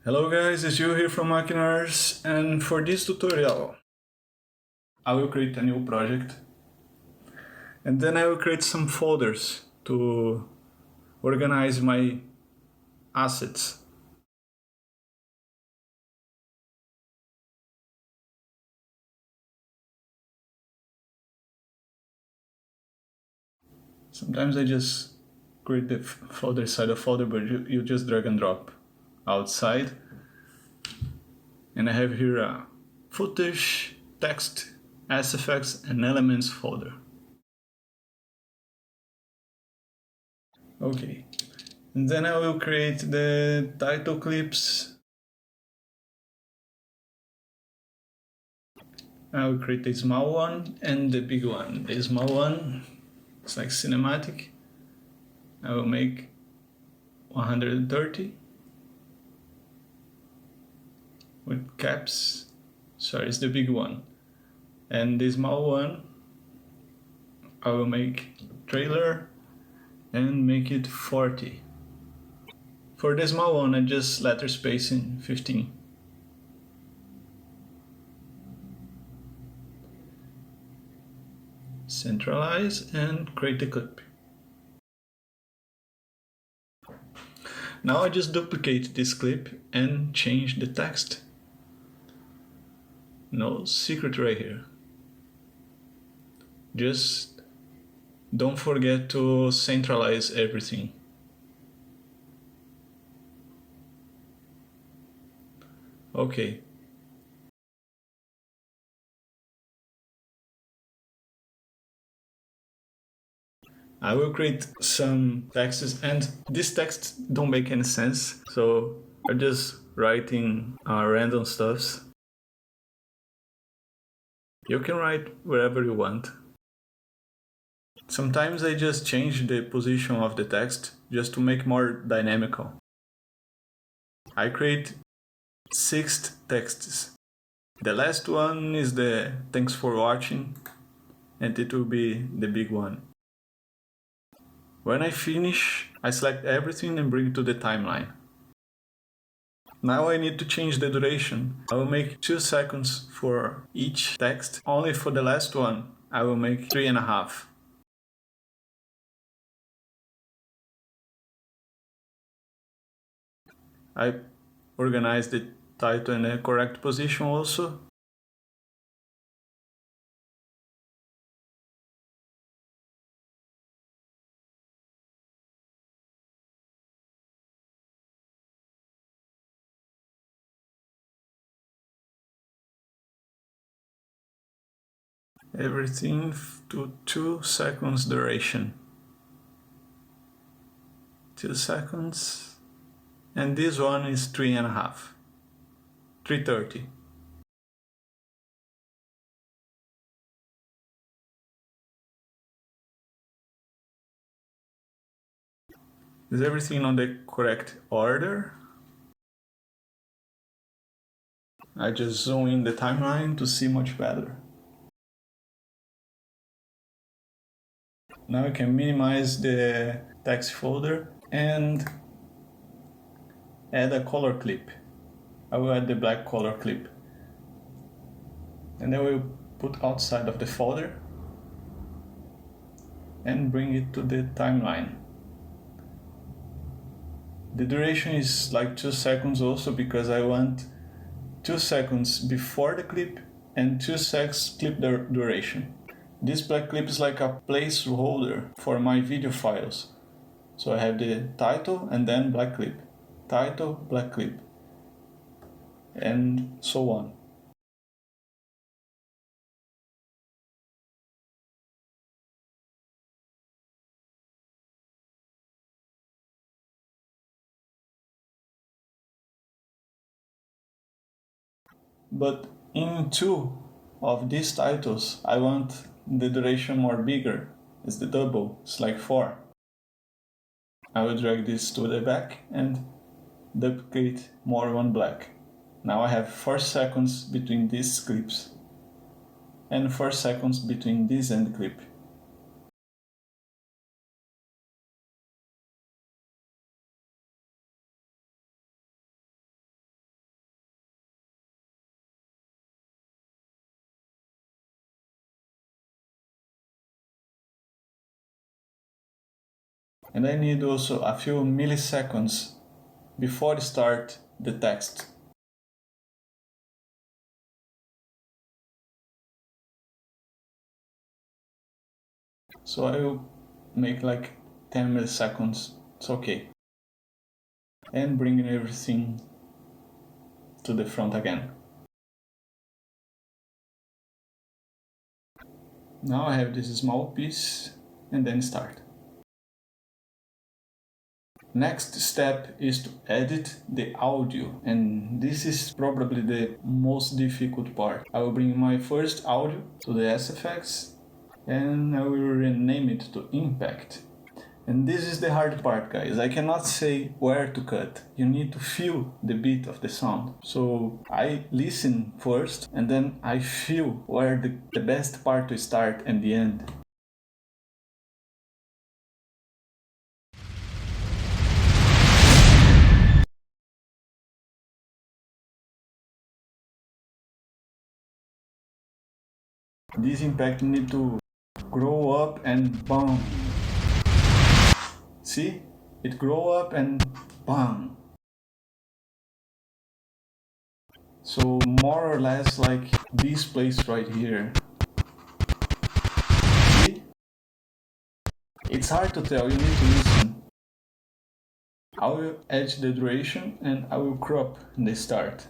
Hello guys, it's you here from Makinars, and for this tutorial I will create a new project and then I will create some folders to organize my assets. Sometimes I just create the folder inside a folder, but you just drag and drop outside. And I have here a footage, text, SFX and elements folder. Okay, and then I will create the title clips. I will create a small one and the big one. The small one, it's like cinematic. I will make 130 with caps. Sorry, it's the big one. And the small one, I will make trailer and make it 40. For the small one, I just letter spacing 15. Centralize and create the clip. Now I just duplicate this clip and change the text. No secret right here. Just don't forget to centralize everything. Okay. I will create some texts, and these texts don't make any sense, so I'm just writing random stuffs. You can write wherever you want. Sometimes I just change the position of the text just to make more dynamical. I create 6 texts. The last one is the thanks for watching, and it will be the big one. When I finish, I select everything and bring it to the timeline. Now I need to change the duration. I will make 2 seconds for each text. Only for the last one, I will make 3.5. I organize the title in the correct position also. Everything to 2 seconds duration. 2 seconds. And this one is 3.5. 3:30. Is everything on the correct order? I just zoom in the timeline to see much better. Now I can minimize the text folder and add a color clip. I will add the black color clip. And I will put outside of the folder and bring it to the timeline. The duration is like 2 seconds also because I want 2 seconds before the clip and 2 seconds clip duration. This black clip is like a placeholder for my video files. So I have the title and then black clip, title, black clip, and so on. But in 2 of these titles, I want the duration more bigger. It's the double, it's like 4. I will drag this to the back and duplicate more one black. Now I have 4 seconds between these clips and 4 seconds between this end clip. And I need also a few milliseconds before start the text. So I will make like 10 milliseconds, it's okay. And bring everything to the front again. Now I have this small piece and then start. Next step is to edit the audio, and this is probably the most difficult part. I will bring my first audio to the SFX and I will rename it to Impact. And this is the hard part, guys. I cannot say where to cut. You need to feel the beat of the sound. So I listen first and then I feel where the best part to start and the end. This impact need to grow up and boom. See? It grow up and bam. So more or less like this place right here. See? It's hard to tell, you need to listen. I will add the duration and I will crop the start.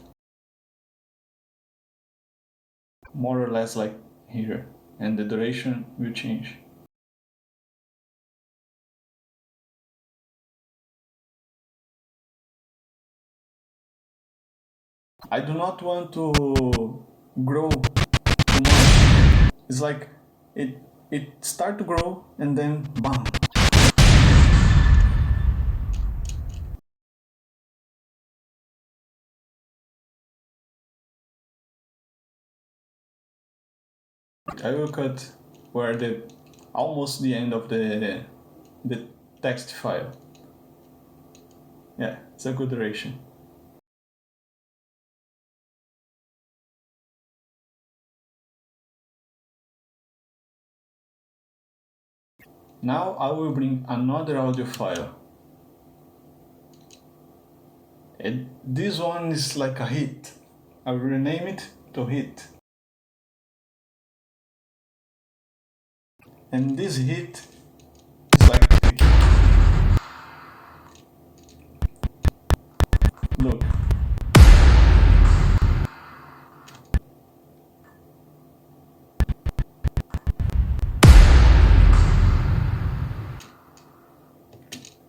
More or less like here. And the duration will change. I do not want to grow too much. It's like it start to grow and then bam. I will cut where almost the end of the text file. Yeah, it's a good duration. Now I will bring another audio file. And this one is like a hit. I will rename it to hit. And this hit is like look.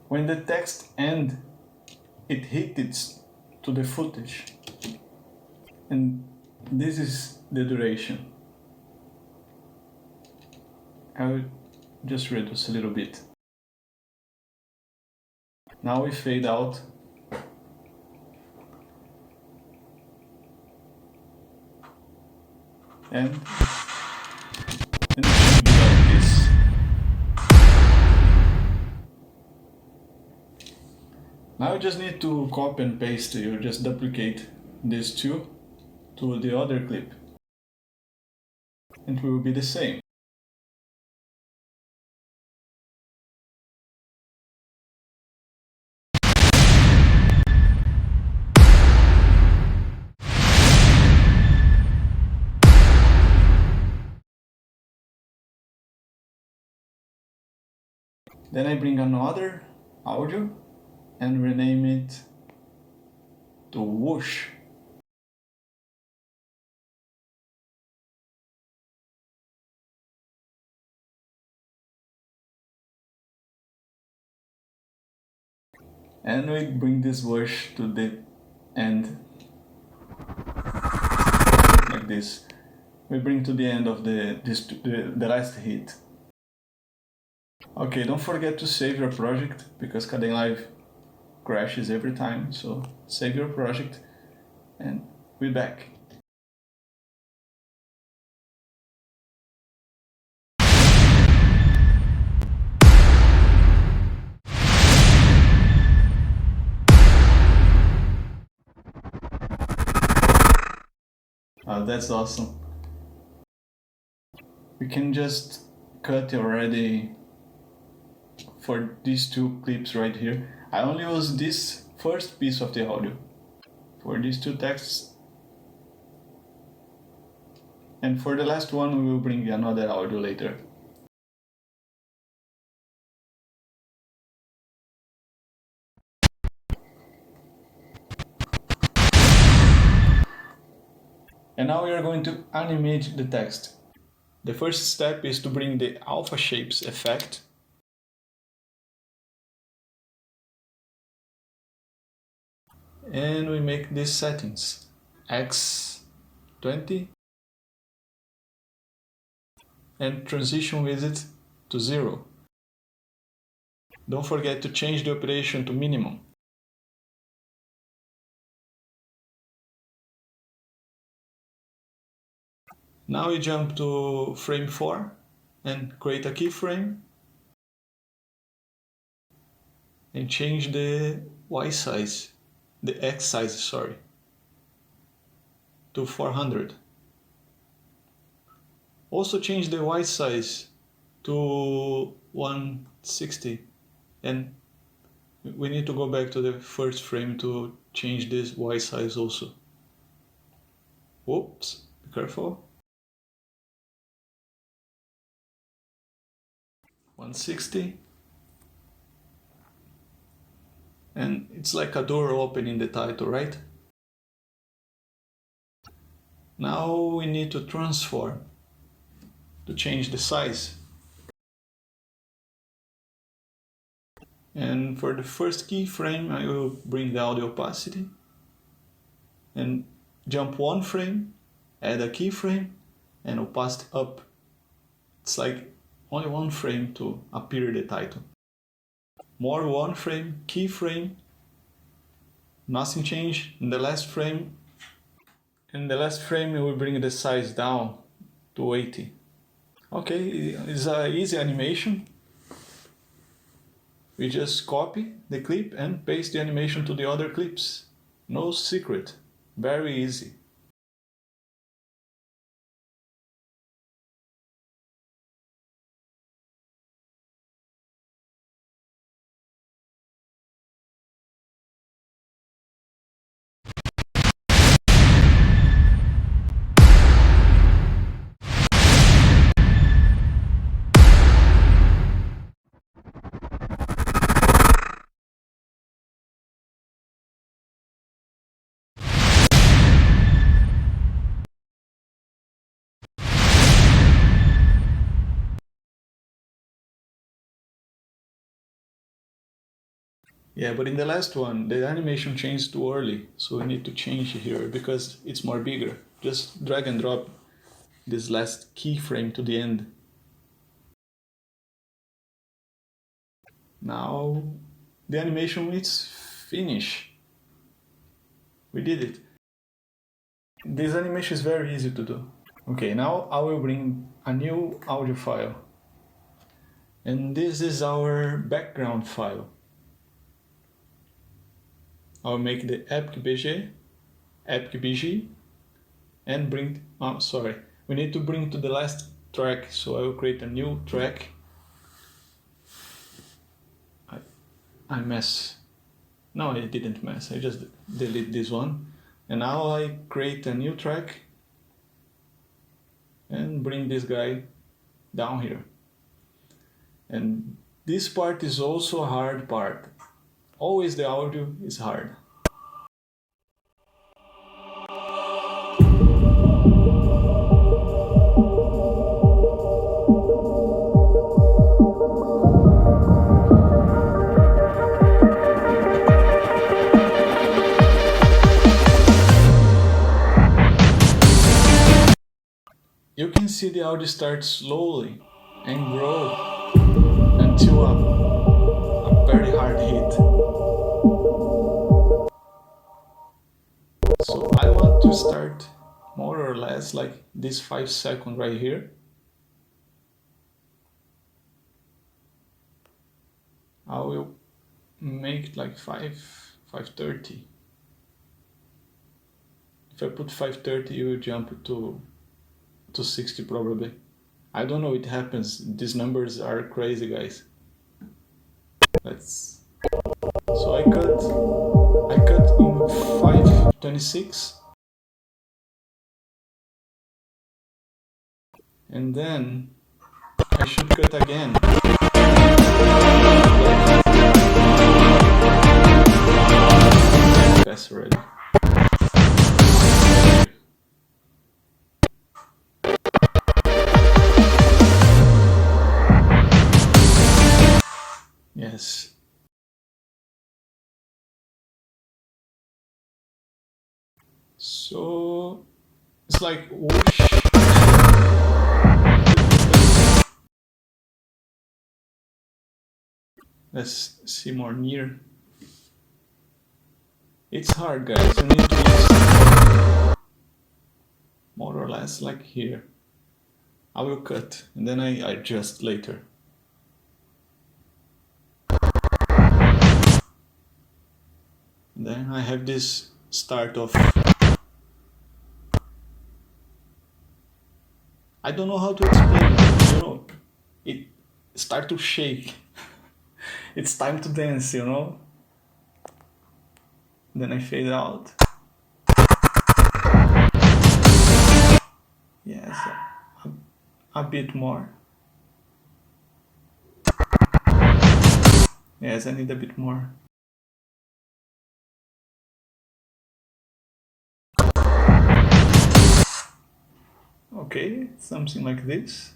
When the text ends, it hits to the footage. And this is the duration. I will just reduce a little bit. Now we fade out. And it should be like this. Now you just need to copy and paste. You just duplicate these two to the other clip. It will be the same. Then I bring another audio and rename it to Whoosh. And we bring this Whoosh to the end. Like this. We bring to the end of the last hit. Okay, don't forget to save your project because kdenlive crashes every time, so save your project and we're back. That's awesome. We can just cut already for these two clips right here. I only use this first piece of the audio for these two texts, and for the last one we will bring another audio later. And now we are going to animate the text. The first step is to bring the alpha shapes effect. And we make these settings. X 20 and transition width to 0. Don't forget to change the operation to minimum. Now we jump to frame 4 and create a keyframe and change the Y size, the X size, sorry, to 400. Also change the Y size to 160, and we need to go back to the first frame to change this Y size also. Oops, be careful. 160. And it's like a door open in the title, right? Now we need to transform to change the size. And for the first keyframe, I will bring down the opacity and jump one frame, add a keyframe, and opacity up. It's like only one frame to appear the title. More one frame, keyframe, nothing change. In the last frame, we will bring the size down to 80. Okay, it's an easy animation. We just copy the clip and paste the animation to the other clips. No secret, very easy. Yeah, but in the last one, the animation changed too early, so we need to change here because it's more bigger. Just drag and drop this last keyframe to the end. Now the animation is finished. We did it. This animation is very easy to do. Okay, now I will bring a new audio file. And this is our background file. I'll make the epic BG, and bring, we need to bring to the last track, so I will create a new track. I mess. No, I didn't mess, I just delete this one. And now I create a new track and bring this guy down here. And this part is also a hard part. Always the audio is hard. You can see the audio start slowly and grow until a very hard hit. So I want to start more or less like this 5 seconds right here. I will make like 530. If I put 530, you will jump to 60 probably. I don't know, it happens. These numbers are crazy, guys. So I cut in 5/26, and then I should cut again. Pass already. Yes. So it's like whoosh. Let's see more near. It's hard, guys. You need to use more or less like here. I will cut and then I adjust later. Then I have this start of... I don't know how to explain it, you know, it start to shake. It's time to dance, you know? Then I fade out. Yes, a bit more. Yes, I need a bit more. Okay, something like this.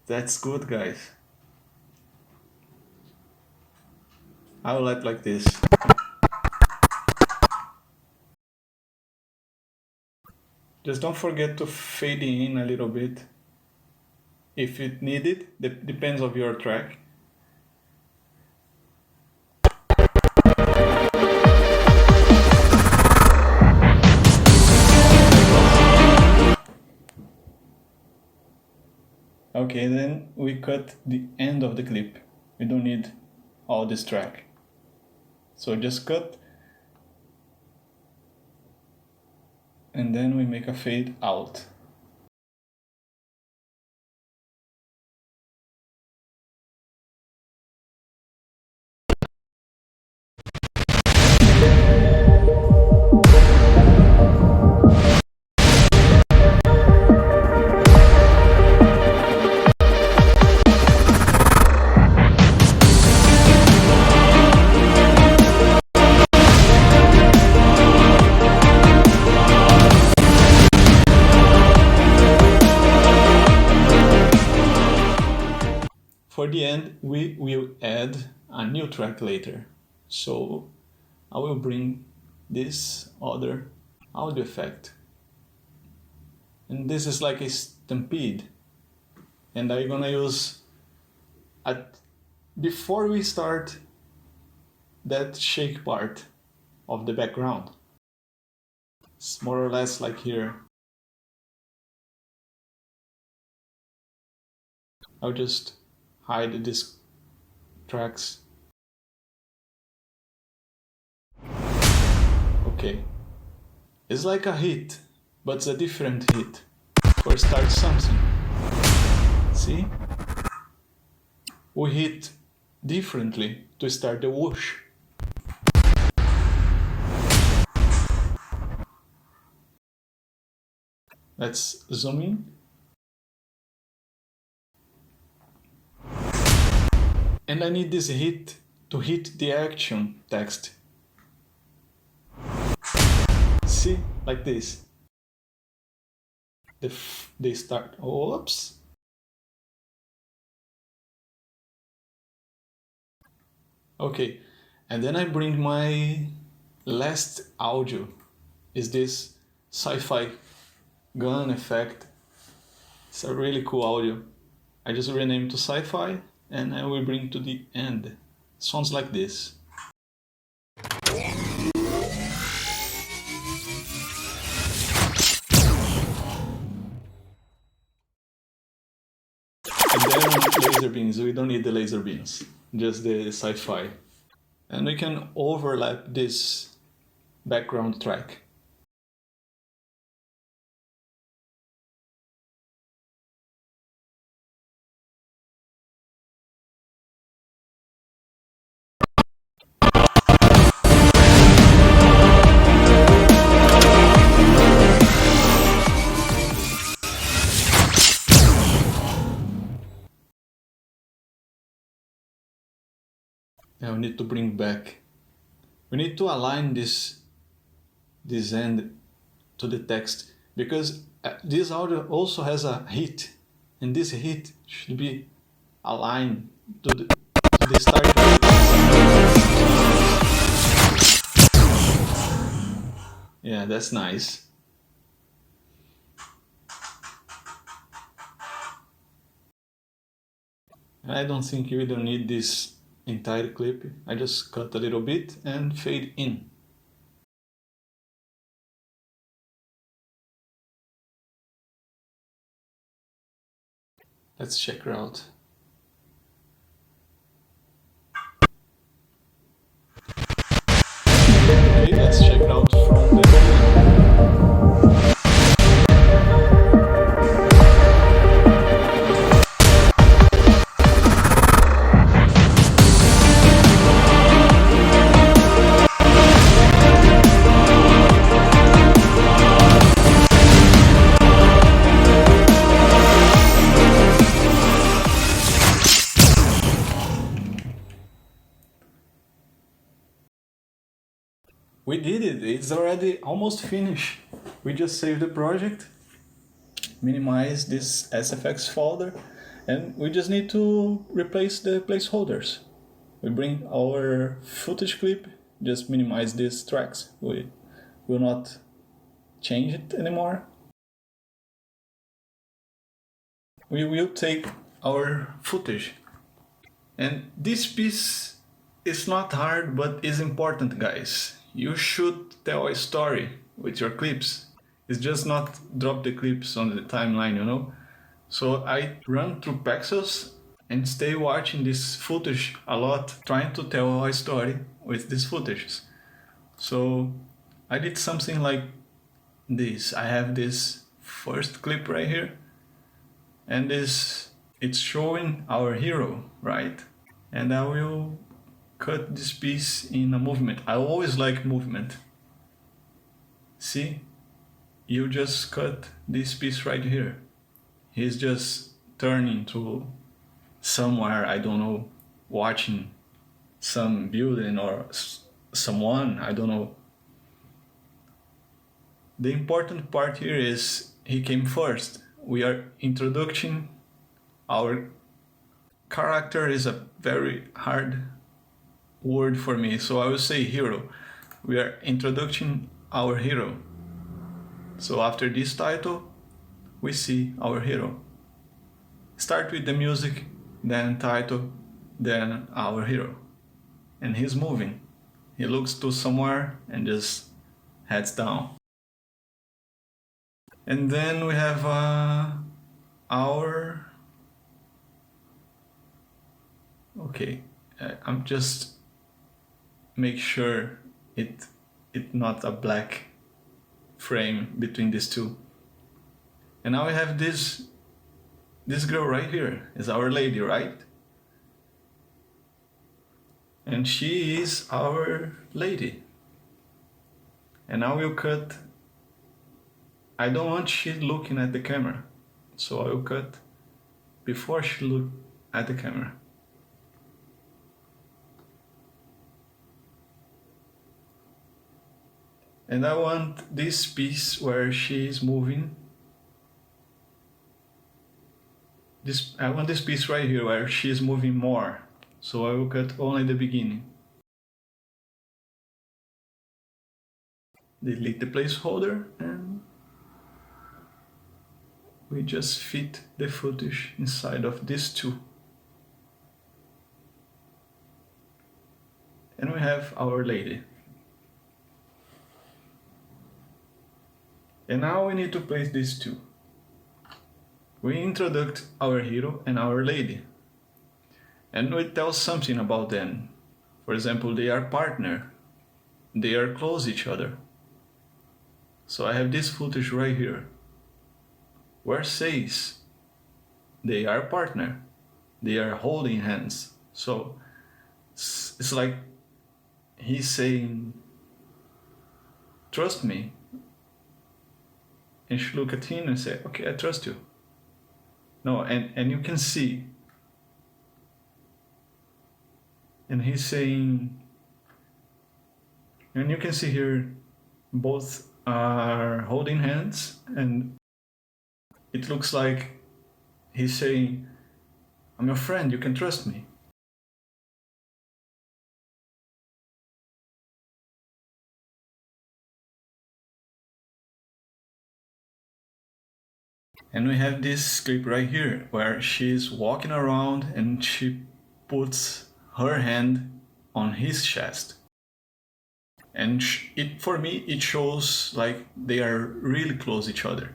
That's good, guys. I will let like this. Just don't forget to fade in a little bit. If it needed, depends on your track. Okay, then we cut the end of the clip. We don't need all this track. So just cut. And then we make a fade out. For the end, we will add a new track later. So I will bring this other audio effect. And this is like a stampede. And I'm gonna use, before we start, that shake part of the background. It's more or less like here. I'll just hide these tracks. Okay. It's like a hit, but it's a different hit. For start something. See? We hit differently to start the whoosh. Let's zoom in. And I need this hit to hit the action text. See? Like this. They start. Oops. Okay. And then I bring my last audio. Is this Sci-Fi gun effect. It's a really cool audio. I just renamed to Sci-Fi and I will bring to the end. It sounds like this. And then laser beams. We don't need the laser beams, just the Sci-Fi. And we can overlap this background track. we need to bring back. We need to align this end to the text, because this audio also has a hit, and this hit should be aligned to the start of the text. Yeah, that's nice. I don't think we don't need this entire clip. I just cut a little bit and fade in. Let's check it out. Okay, let's check it out from the We did it, it's already almost finished. We just saved the project, minimize this SFX folder, and we just need to replace the placeholders. We bring our footage clip, just minimize these tracks. We will not change it anymore. We will take our footage. And this piece is not hard, but is important, guys. You should tell a story with your clips. It's just not drop the clips on the timeline, you know? So I run through pixels and stay watching this footage a lot, trying to tell a story with these footages. So I did something like this. I have this first clip right here, and it's showing our hero, right? And I will cut this piece in a movement. I always like movement. See? You just cut this piece right here. He's just turning to somewhere, I don't know, watching some building or someone, I don't know. The important part here is he came first. We are introducing our character. Is a very hard word for me, so I will say hero. We are introducing our hero. So after this title, we see our hero. Start with the music, then title, then our hero. And he's moving. He looks to somewhere and just heads down. And then we have our... Okay, I'm just make sure it not a black frame between these two. And now we have this girl right here is our lady, right? And she is our lady. And now we'll cut. I don't want she looking at the camera, so I will cut before she look at the camera. And I want this piece where she is moving. I want this piece right here where she is moving more. So I will cut only the beginning. Delete the placeholder and we just fit the footage inside of these two. And we have our lady. And now we need to place these two. We introduced our hero and our lady. And we tell something about them. For example, they are partner. They are close each other. So I have this footage right here, where says they are partner. They are holding hands. So it's like he's saying, trust me. And she look at him and say, okay, I trust you. No, and you can see and he's saying, and you can see here both are holding hands, and it looks like he's saying, I'm your friend, you can trust me. And we have this clip right here where she's walking around and she puts her hand on his chest. And for me, it shows like they are really close to each other.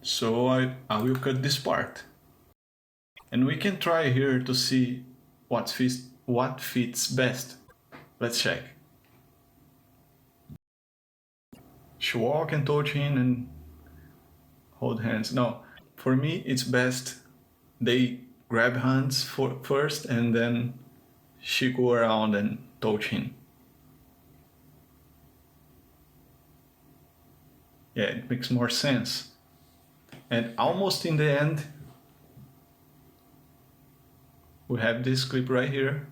So I will cut this part. And we can try here to see what fits best. Let's check. She walk and touch him and hold hands. No, for me it's best they grab hands first and then she go around and touch him. Yeah, it makes more sense. And almost in the end, we have this clip right here.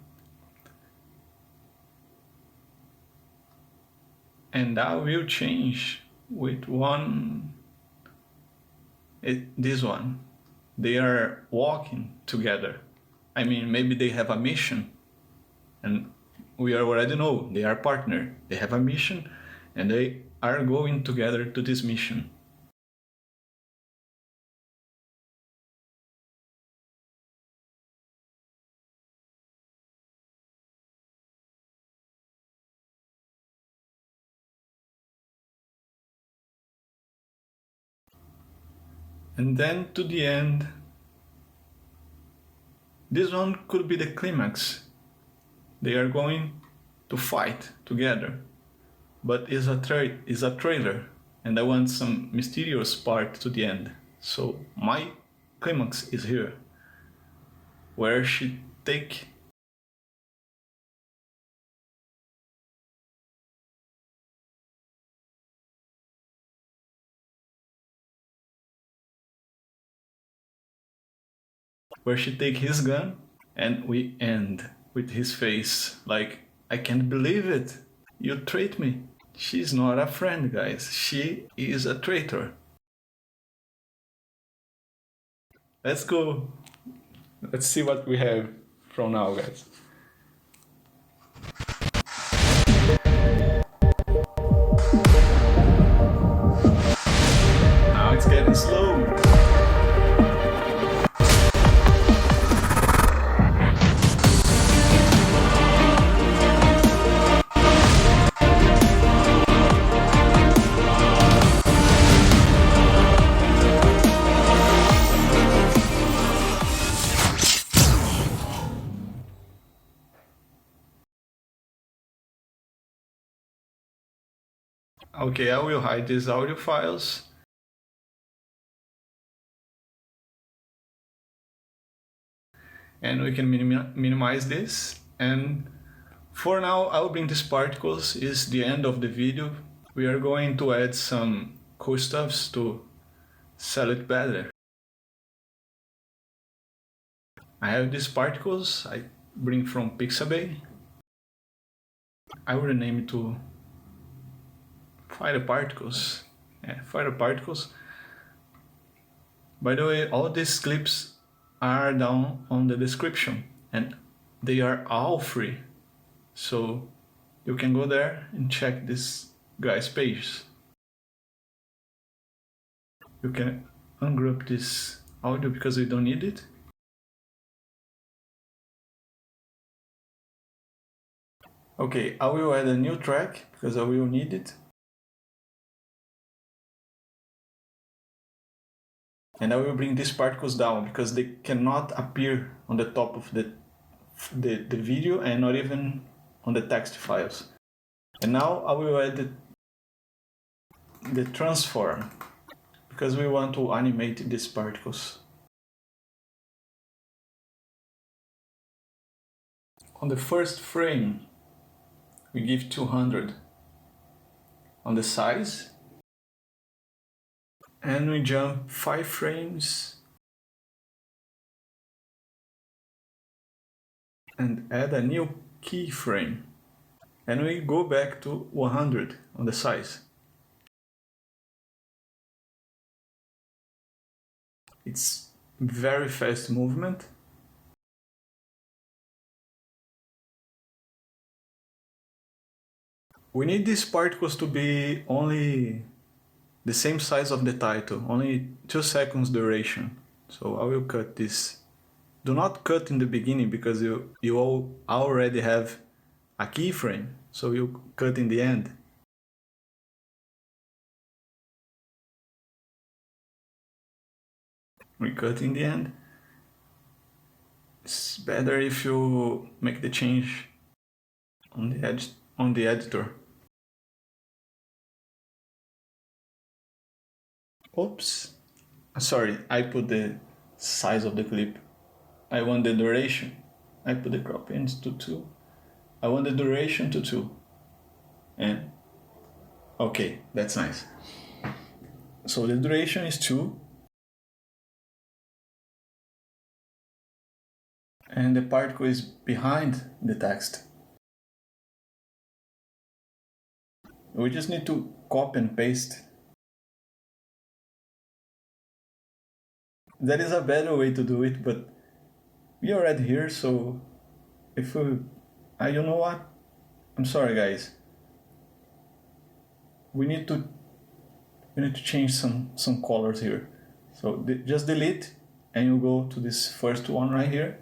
And I will change with this one. They are walking together. I mean, maybe they have a mission, and we already know they are partner. They have a mission, and they are going together to this mission. And then to the end, this one could be the climax. They are going to fight together, but it's a trailer, and I want some mysterious part to the end. So my climax is here, where she take his gun, and we end with his face like, I can't believe it, you traitor me. She's not a friend, guys, she is a traitor. Let's go. Let's see what we have from now, guys. Now it's getting slow. Okay, I will hide these audio files. And we can minimize this. And for now, I'll bring these particles. Is the end of the video. We are going to add some cool stuffs to sell it better. I have these particles I bring from Pixabay. I will rename it to Fighter Particles. Yeah, Fighter Particles. By the way, all these clips are down on the description and they are all free. So you can go there and check this guy's page. You can ungroup this audio because we don't need it. Okay, I will add a new track because I will need it. And I will bring these particles down because they cannot appear on the top of the video and not even on the text files. And now I will add the transform because we want to animate these particles. On the first frame, we give 200 on the size. And we jump 5 frames and add a new keyframe. And we go back to 100 on the size. It's very fast movement. We need these particles to be only the same size of the title, only 2 seconds duration. So I will cut this. Do not cut in the beginning because you all already have a keyframe, so you cut in the end. We cut in the end. It's better if you make the change on the editor. Oops. Sorry, I put the size of the clip. I want the duration. I put the crop ends to 2. I want the duration to 2. And okay, that's nice. So the duration is 2. And the particle is behind the text. We just need to copy and paste. That is a better way to do it, but we are already here, so if we... you know what? I'm sorry, guys. We need to change some colors here. So just delete, and you go to this first one right here,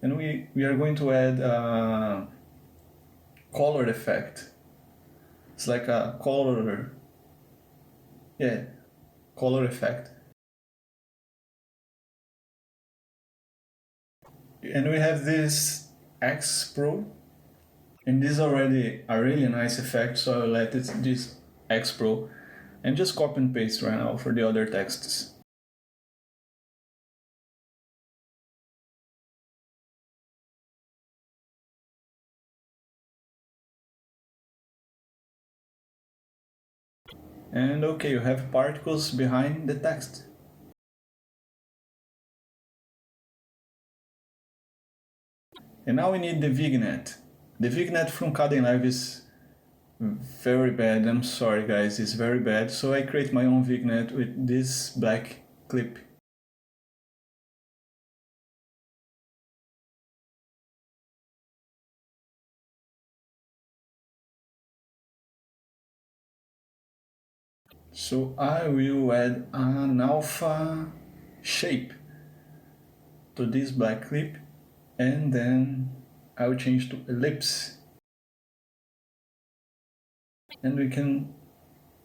and we are going to add a color effect. It's like a color effect. And we have this X Pro, and this is already a really nice effect, so I'll let this X Pro and just copy and paste right now for the other texts. And okay, you have particles behind the text. And now we need the Vignette. The Vignette from Kdenlive is very bad. I'm sorry, guys, it's very bad. So I create my own Vignette with this black clip. So I will add an alpha shape to this black clip, and then I will change to ellipse. And we can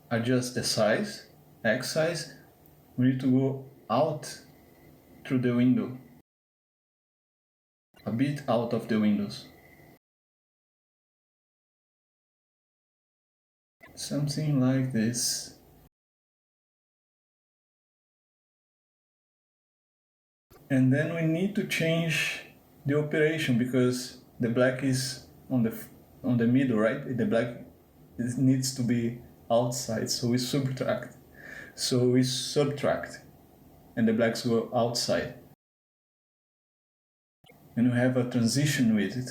adjust the size, X size. We need to go out through the window, a bit out of the windows. Something like this. And then we need to change the operation because the black is on the middle, right? The black needs to be outside, so we subtract. And the blacks go outside. And we have a transition with it.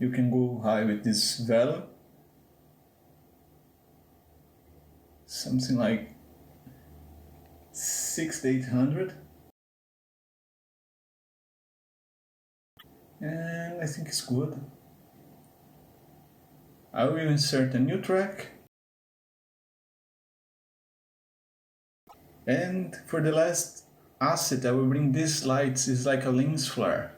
You can go high with this value, something like 6 to 800. And I think it's good. I will insert a new track. And for the last asset, I will bring these lights. It's like a lens flare.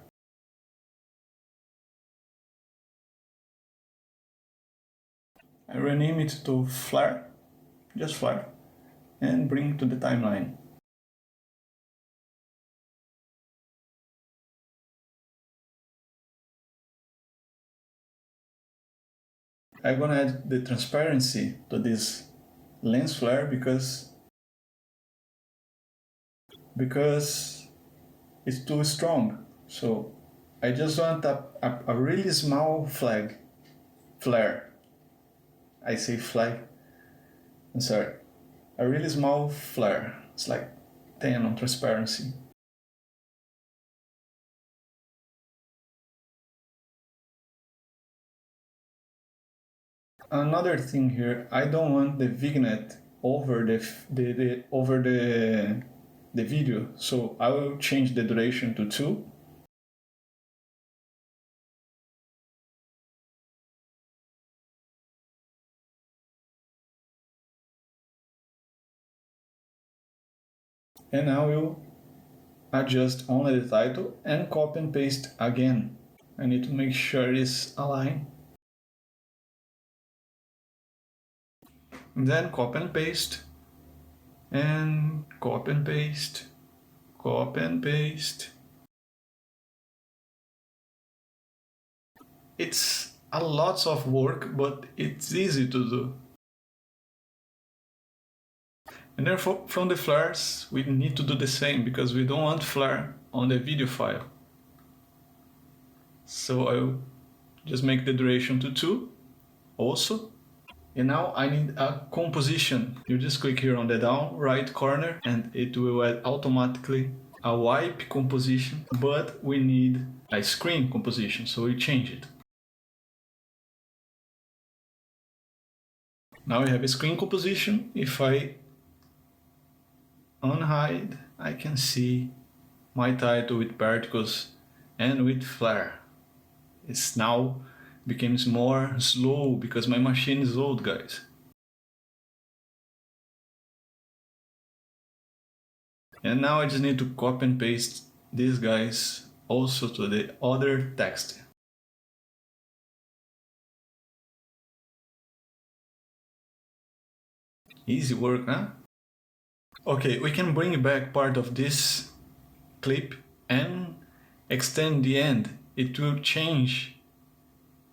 I rename it to flare, just flare, and bring to the timeline. I'm gonna add the transparency to this lens flare because it's too strong. So I just want a really small flare. I say flag. I'm sorry. A really small flare. It's like 10 on transparency. another thing here, I don't want the vignette over the video, so I will change the duration to 2. And I will adjust only the title and copy and paste again. I need to make sure it's aligned. And then copy and paste, and copy and paste, copy and paste. It's a lot of work, but it's easy to do. And therefore, from the flares, we need to do the same because we don't want flare on the video file. So I'll just make the duration to 2 also. And now I need a composition. You just click here on the down right corner and it will add automatically a wipe composition, but we need a screen composition, so we change it. Now we have a screen composition. If I unhide, I can see my title with particles and with flare. It's now becomes more slow because my machine is old, guys. And now I just need to copy and paste these guys also to the other text. Easy work, huh? Okay, we can bring back part of this clip and extend the end. It will change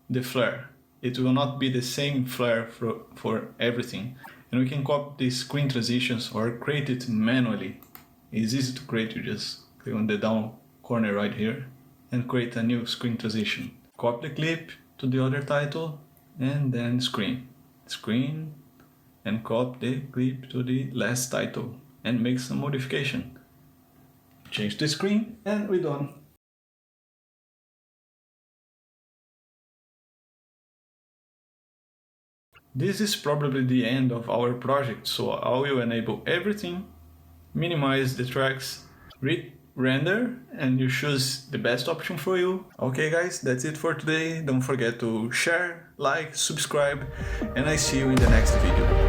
the flare. It will not be the same flare for everything. And we can copy the screen transitions or create it manually. It's easy to create. You just click on the down corner right here and create a new screen transition. Copy the clip to the other title and then screen, and copy the clip to the last title and make some modification. Change the screen and we're done. This is probably the end of our project, so I will enable everything, minimize the tracks, render, and you choose the best option for you. Okay guys, that's it for today. Don't forget to share, like, subscribe, and I see you in the next video.